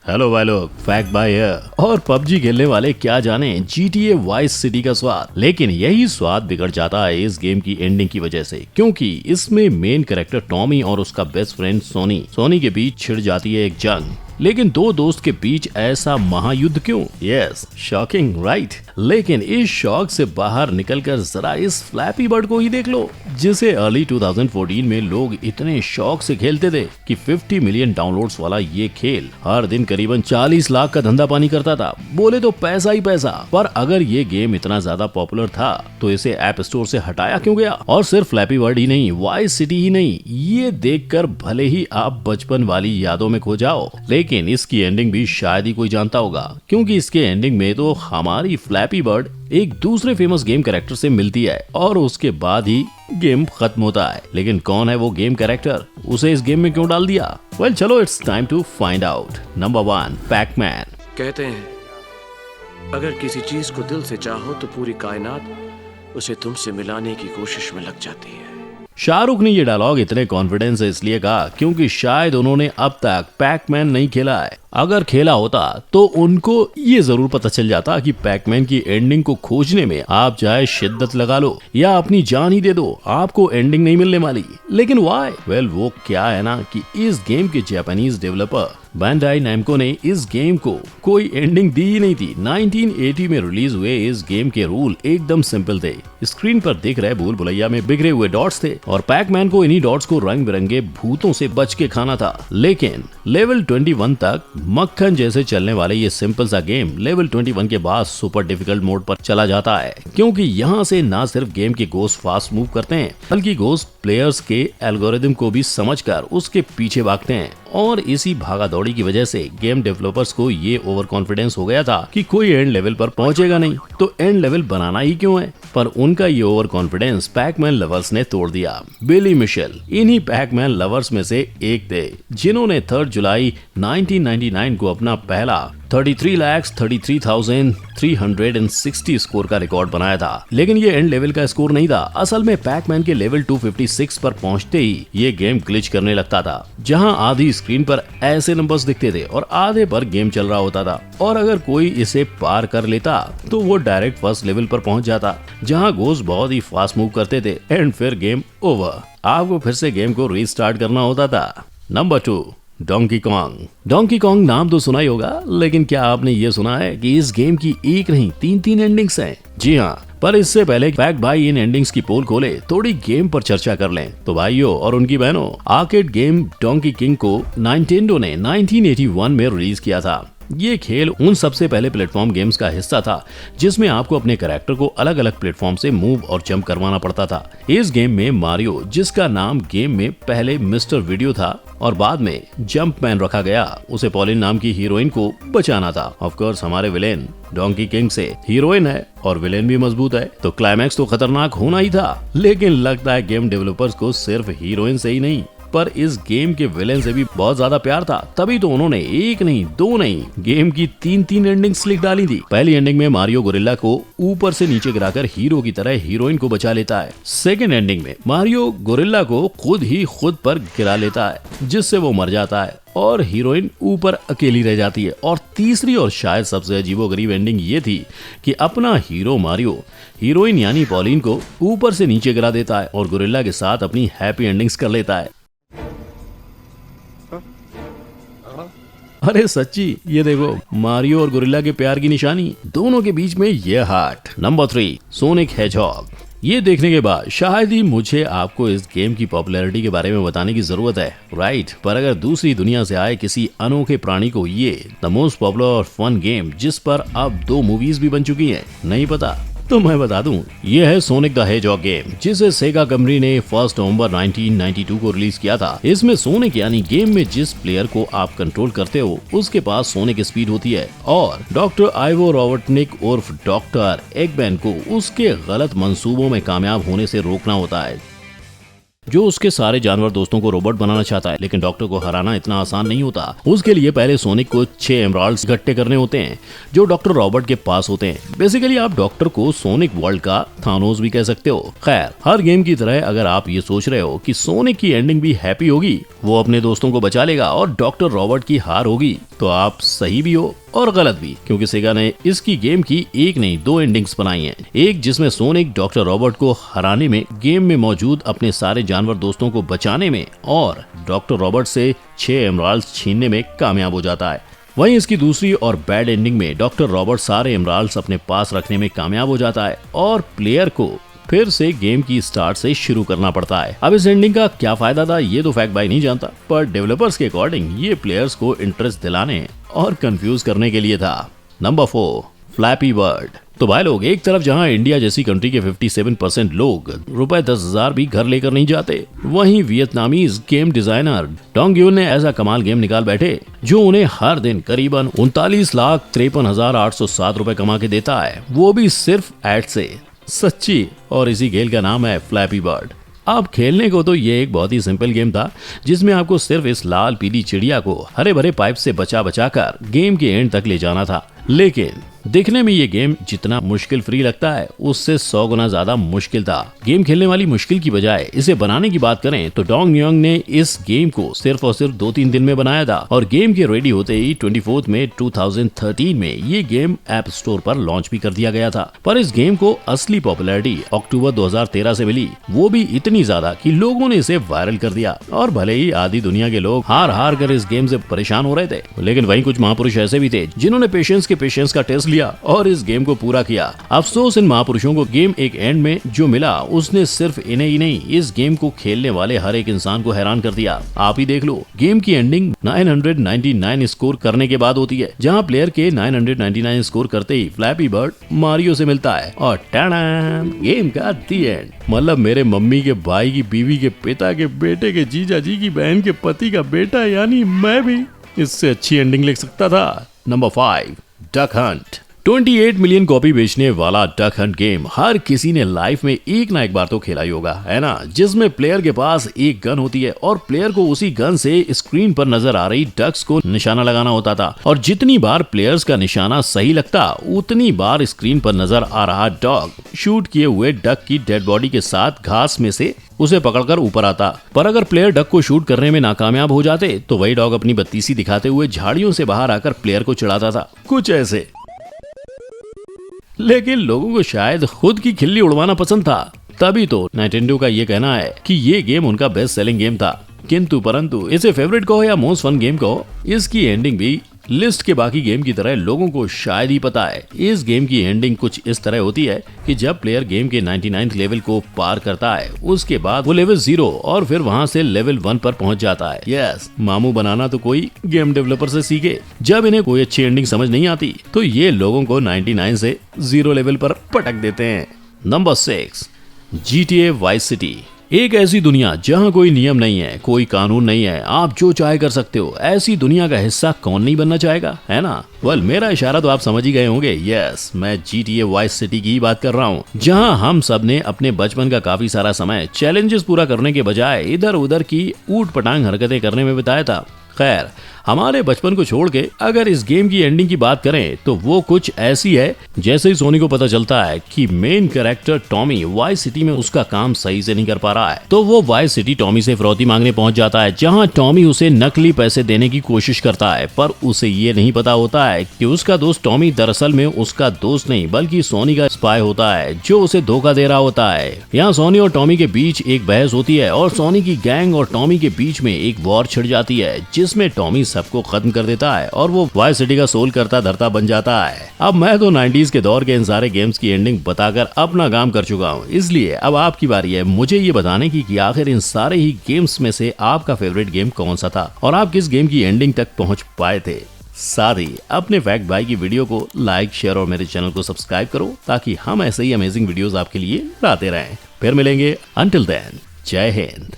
Hello भाई लोग, fact bye here. और पबजी खेलने वाले क्या जाने GTA वाइस सिटी का स्वाद, लेकिन यही स्वाद बिगड़ जाता है इस गेम की एंडिंग की वजह से, क्योंकि इसमें मेन कैरेक्टर टॉमी और उसका बेस्ट फ्रेंड सोनी के बीच छिड़ जाती है एक जंग। लेकिन दो दोस्त के बीच ऐसा महायुद्ध क्यों? Yes, shocking right. लेकिन इस शॉक से बाहर निकलकर जरा इस फ्लैपी बर्ड को ही देख लो, जिसे अर्ली 2014 में लोग इतने शौक से खेलते थे कि 50 मिलियन डाउनलोड्स वाला ये खेल हर दिन करीबन 40 लाख का धंधा पानी करता था। बोले तो पैसा ही पैसा। पर अगर ये गेम इतना ज्यादा पॉपुलर था तो इसे ऐप स्टोर से हटाया क्यों गया? और सिर्फ फ्लैपी बर्ड ही नहीं, वाइस सिटी ही नहीं, ये देखकर भले ही आप बचपन वाली यादों में खो जाओ, लेकिन इसकी एंडिंग भी शायद ही कोई जानता होगा, क्योंकि इसके एंडिंग में तो हमारी फ्लैपी बर्ड एक दूसरे फेमस गेम कैरेक्टर से मिलती है और उसके बाद ही गेम खत्म होता है। लेकिन कौन है वो गेम कैरेक्टर? उसे इस गेम में क्यों डाल दिया? वेल चलो, it's time to find out. Number 1, Pacman. कहते हैं अगर किसी चीज को दिल से चाहो तो पूरी कायनात उसे तुमसे मिलाने की कोशिश में लग जाती है। शाहरुख ने ये डायलॉग इतने कॉन्फिडेंस से इसलिए कहा क्योंकि शायद उन्होंने अब तक पैकमैन नहीं खेला है। अगर खेला होता तो उनको ये जरूर पता चल जाता कि पैकमैन की एंडिंग को खोजने में आप चाहे शिद्दत लगा लो या अपनी जान ही दे दो, आपको एंडिंग नहीं मिलने वाली। लेकिन व्हाई? वेल वो क्या है ना कि इस गेम के जापानीज डेवलपर बैंडाई नैमको ने इस गेम को कोई एंडिंग दी ही नहीं थी। 1980 में रिलीज हुए इस गेम के रूल एकदम सिंपल थे। स्क्रीन पर दिख रहे भूल भुलैया में बिखरे हुए डॉट्स थे और पैकमैन को इन्हीं डॉट्स को रंग बिरंगे भूतों से बच के खाना था। लेकिन लेवल 21 तक मक्खन जैसे चलने वाले ये सिंपल सा गेम लेवल 21 के बाद सुपर डिफिकल्ट मोड पर चला जाता है, क्योंकि यहाँ से ना सिर्फ गेम के गोस्ट फास्ट मूव करते हैं बल्कि गोस्ट प्लेयर्स के एल्गोरिदम को भी समझकर उसके पीछे भागते हैं। और इसी भागा दौड़ी की वजह से गेम डेवलपर्स को ये ओवर कॉन्फिडेंस हो गया था कि कोई एंड लेवल पर पहुंचेगा नहीं, तो एंड लेवल बनाना ही क्यों है? पर उनका ये ओवर कॉन्फिडेंस पैकमैन लवर्स ने तोड़ दिया। बिली मिशेल इन्हीं पैकमैन लवर्स में से एक थे, जिन्होंने 3 जुलाई 1999 को अपना पहला 33,33,360 स्कोर का रिकॉर्ड बनाया था। लेकिन ये एंड लेवल का स्कोर नहीं था। असल में पैकमैन के लेवल 256 पर पहुंचते ही ये गेम ग्लिच करने लगता था, जहां आधी स्क्रीन पर ऐसे नंबर्स दिखते थे और आधे पर गेम चल रहा होता था। और अगर कोई इसे पार कर लेता तो वो डायरेक्ट फर्स्ट लेवल पर पहुंच जाता, जहां गोस्ट बहुत ही फास्ट मूव करते थे एंड फिर गेम ओवर। आपको फिर से गेम को रीस्टार्ट करना होता था। Number 2, donkey Kong. Donkey Kong नाम तो सुना ही होगा, लेकिन क्या आपने ये सुना है कि इस गेम की एक नहीं 3 एंडिंग्स हैं? जी हाँ, पर इससे पहले फैक्ट भाई इन एंडिंग्स की पोल खोले, थोड़ी गेम पर चर्चा कर लें। तो भाइयों और उनकी बहनों, आर्केड गेम डोंकी किंग को नाइनटेंडो ने 1981 में रिलीज किया था। ये खेल उन सबसे पहले प्लेटफॉर्म गेम्स का हिस्सा था जिसमें आपको अपने कैरेक्टर को अलग अलग प्लेटफॉर्म से मूव और जंप करवाना पड़ता था। इस गेम में मारियो, जिसका नाम गेम में पहले मिस्टर वीडियो था और बाद में जंप मैन रखा गया, उसे पॉलिन नाम की हीरोइन को बचाना था। ऑफ कोर्स हमारे विलेन डोंकी किंग से हीरोइन है और विलेन भी मजबूत है, तो क्लाइमैक्स तो खतरनाक होना ही था। लेकिन लगता है गेम डेवलपर्स को सिर्फ हीरोइन से ही नहीं पर इस गेम के विलेन से भी बहुत ज्यादा प्यार था, तभी तो उन्होंने एक नहीं, 2 नहीं, गेम की 3 एंडिंग्स लिख डाली थी। पहली एंडिंग में मारियो गोरिल्ला को ऊपर से नीचे गिराकर हीरो की तरह हीरोइन को बचा लेता है। सेकेंड एंडिंग में मारियो गोरिल्ला को खुद पर गिरा लेता है, जिससे वो मर जाता है और हीरोइन ऊपर अकेली रह जाती है। और तीसरी और शायद सबसे अजीबोगरीब एंडिंग ये थी कि अपना हीरो मारियो हीरोइन यानी पॉलिन को ऊपर से नीचे गिरा देता है और गोरिल्ला के साथ अपनी हैप्पी एंडिंग्स कर लेता है। अरे सच्ची, ये देखो मारियो और गोरिल्ला के प्यार की निशानी, दोनों के बीच में ये हार्ट। Number 3, sonic hedgehog. ये देखने के बाद शायद ही मुझे आपको इस गेम की पॉपुलैरिटी के बारे में बताने की जरूरत है, राइट? पर अगर दूसरी दुनिया से आए किसी अनोखे प्राणी को ये द मोस्ट पॉपुलर और फन गेम, जिस पर अब 2 मूवीज भी बन चुकी हैं, नहीं पता, तो मैं बता दूं, ये है सोनिक द हेजहॉग गेम, जिसे सेगा कंपनी ने 1 नवंबर 1992 को रिलीज किया था। इसमें सोनिक यानी गेम में जिस प्लेयर को आप कंट्रोल करते हो उसके पास सोनिक स्पीड होती है और डॉक्टर आइवो रॉबर्टनिक उर्फ डॉक्टर एगमैन को उसके गलत मंसूबों में कामयाब होने से रोकना होता है। जो उसके सारे जानवर दोस्तों को रोबोट बनाना चाहता है। लेकिन डॉक्टर को हराना इतना आसान नहीं होता। उसके लिए पहले सोनिक को 6 एमराल्ड्स इकट्ठे करने होते हैं जो डॉक्टर रॉबर्ट के पास होते हैं। बेसिकली आप डॉक्टर को सोनिक वर्ल्ड का थानोस भी कह सकते हो। खैर, हर गेम की तरह अगर आप ये सोच रहे हो कि सोनिक की एंडिंग भी हैप्पी होगी, वो अपने दोस्तों को बचा लेगा और डॉक्टर रॉबर्ट की हार होगी, तो आप सही भी हो और गलत भी, क्योंकि सेगा ने इसकी गेम की एक नहीं 2 एंडिंग्स बनाई हैं। एक जिसमें सोनिक डॉक्टर रॉबर्ट को हराने में, गेम में मौजूद अपने सारे जानवर दोस्तों को बचाने में और डॉक्टर रॉबर्ट से 6 एमराल्ड्स छीनने में कामयाब हो जाता है। वहीं इसकी दूसरी और बैड एंडिंग में डॉक्टर रॉबर्ट सारे एमराल्ड्स अपने पास रखने में कामयाब हो जाता है और प्लेयर को फिर से गेम की स्टार्ट से शुरू करना पड़ता है। अब इस एंडिंग का क्या फायदा था ये तो फैक्ट भाई नहीं जानता, पर डेवलपर्स के अकॉर्डिंग ये प्लेयर्स को इंटरेस्ट दिलाने और कंफ्यूज करने के लिए था। Number 4, flappy bird. तो भाई लोग, एक तरफ जहां इंडिया जैसी कंट्री के 57% लोग रुपए 10,000 भी घर लेकर नहीं जाते, वहीं वियतनामीज गेम डिजाइनर डोंग यून ने ऐसा कमाल गेम निकाल बैठे जो उन्हें हर दिन करीबन 39,53,807 रुपए कमा के देता है, वो भी सिर्फ एड से। सच्ची, और इसी खेल का नाम है फ्लैपी बर्ड। अब खेलने को तो ये एक बहुत ही सिंपल गेम था जिसमें आपको सिर्फ इस लाल पीली चिड़िया को हरे भरे पाइप से बचा कर गेम के एंड तक ले जाना था। लेकिन देखने में ये गेम जितना मुश्किल फ्री लगता है उससे 100 गुना ज्यादा मुश्किल था। गेम खेलने वाली मुश्किल की बजाय इसे बनाने की बात करें तो डोंग योंग ने इस गेम को सिर्फ और सिर्फ 2-3 दिन में बनाया था और गेम के रेडी होते ही 24 मई 2013 में ये गेम ऐप स्टोर पर लॉन्च भी कर दिया गया था। पर इस गेम को असली पॉपुलैरिटी अक्टूबर 2013 से मिली, वो भी इतनी ज्यादा कि लोगों ने इसे वायरल कर दिया। और भले ही आधी दुनिया के लोग हार कर इस गेम से परेशान हो रहे थे, लेकिन वहीं कुछ महापुरुष ऐसे भी थे जिन्होंने पेशेंस का टेस्ट लिया और इस गेम को पूरा किया। अफसोस इन महापुरुषों को गेम एक एंड में जो मिला उसने सिर्फ इन्हें ही नहीं, इस गेम को खेलने वाले हर एक इंसान को हैरान कर दिया। आप ही देख लो, गेम की एंडिंग 999 स्कोर करने के बाद होती है, जहां प्लेयर के 999 स्कोर करते ही फ्लैपी बर्ड मारियो से मिलता है और टाडाम, गेम का दी एंड। मतलब मेरे मम्मी के भाई की बीवी के पिता के बेटे के जीजा जी की बहन के पति का बेटा, यानी मैं भी इससे अच्छी एंडिंग लिख सकता था। Number 5, duck Hunt. 28 million copy बेचने वाला डक हंट गेम हर किसी ने लाइफ में एक ना एक बार तो खेला ही होगा, है ना, जिसमें प्लेयर के पास एक गन होती है और प्लेयर को उसी गन से स्क्रीन पर नजर आ रही डक्स को निशाना लगाना होता था और जितनी बार प्लेयर्स का निशाना सही लगता उतनी बार स्क्रीन पर नजर आ रहा डॉग शूट किए हुए डक की डेड बॉडी के साथ घास में से उसे पकड़कर ऊपर आता। पर अगर प्लेयर डक को शूट करने में नाकामयाब हो जाते तो वही डॉग अपनी बत्तीसी दिखाते हुए झाड़ियों से बाहर आकर प्लेयर को चिढ़ाता था, कुछ ऐसे। लेकिन लोगों को शायद खुद की खिल्ली उड़वाना पसंद था, तभी तो नाइटेंडो का ये कहना है कि ये गेम उनका बेस्ट सेलिंग गेम था। किंतु परंतु इसे फेवरेट कहो या मोस्ट फन गेम कहो, इसकी एंडिंग भी लिस्ट के बाकी गेम की तरह लोगों को शायद ही पता है। इस गेम की एंडिंग कुछ इस तरह होती है कि जब प्लेयर गेम के 99th लेवल को पार करता है उसके बाद वो लेवल 0 और फिर वहां से लेवल 1 पर पहुंच जाता है। यस, मामू बनाना तो कोई गेम डेवलपर से सीखे। जब इन्हें कोई अच्छी एंडिंग समझ नहीं आती तो ये लोगों को 99 से 0 लेवल पर पटक देते हैं। Number 6, GTA vice city. एक ऐसी दुनिया जहां कोई नियम नहीं है, कोई कानून नहीं है, आप जो चाहे कर सकते हो। ऐसी दुनिया का हिस्सा कौन नहीं बनना चाहेगा, है ना। वेल, मेरा इशारा तो आप समझ ही गए होंगे। यस, मैं GTA वाइस सिटी की बात कर रहा हूँ, जहां हम सब ने अपने बचपन का काफी सारा समय चैलेंजेस पूरा करने के बजाय इधर उधर की ऊट पटांग हरकतें करने में बिताया था। खैर, हमारे बचपन को छोड़ के अगर इस गेम की एंडिंग की बात करें तो वो कुछ ऐसी है जैसे ही सोनी को पता चलता है कि main character Tommy vice city में उसका काम सही से नहीं कर पा रहा है, तो वो वाइस सिटी टॉमी से फिरौती मांगने पहुंच जाता है, जहां टॉमी उसे नकली पैसे देने की कोशिश करता है। पर उसे ये नहीं पता होता है कि उसका दोस्त टॉमी दरअसल में उसका दोस्त नहीं बल्कि सोनी का स्पाई होता है जो उसे धोखा दे रहा होता है। यहाँ सोनी और टॉमी के बीच एक बहस होती है और सोनी की गैंग और टॉमी के बीच में एक वॉर छिड़ जाती है जिसमें टॉमी सबको खत्म कर देता है और वो वाइस सिटी का सोल करता धरता बन जाता है। अब मैं तो 90s के दौर के इन सारे गेम्स की एंडिंग बताकर अपना काम कर चुका हूँ, इसलिए अब आपकी बारी है मुझे ये बताने की कि आखिर इन सारे ही गेम्स में से आपका फेवरेट गेम कौन सा था और आप किस गेम की एंडिंग तक पहुँच पाए थे। साथ ही अपने फैक्ट भाई की वीडियो को लाइक, शेयर और मेरे चैनल को सब्सक्राइब करो ताकि हम ऐसे ही अमेजिंग वीडियोस आपके लिए लाते रहें। फिर मिलेंगे, अंटिल देन, जय हिंद।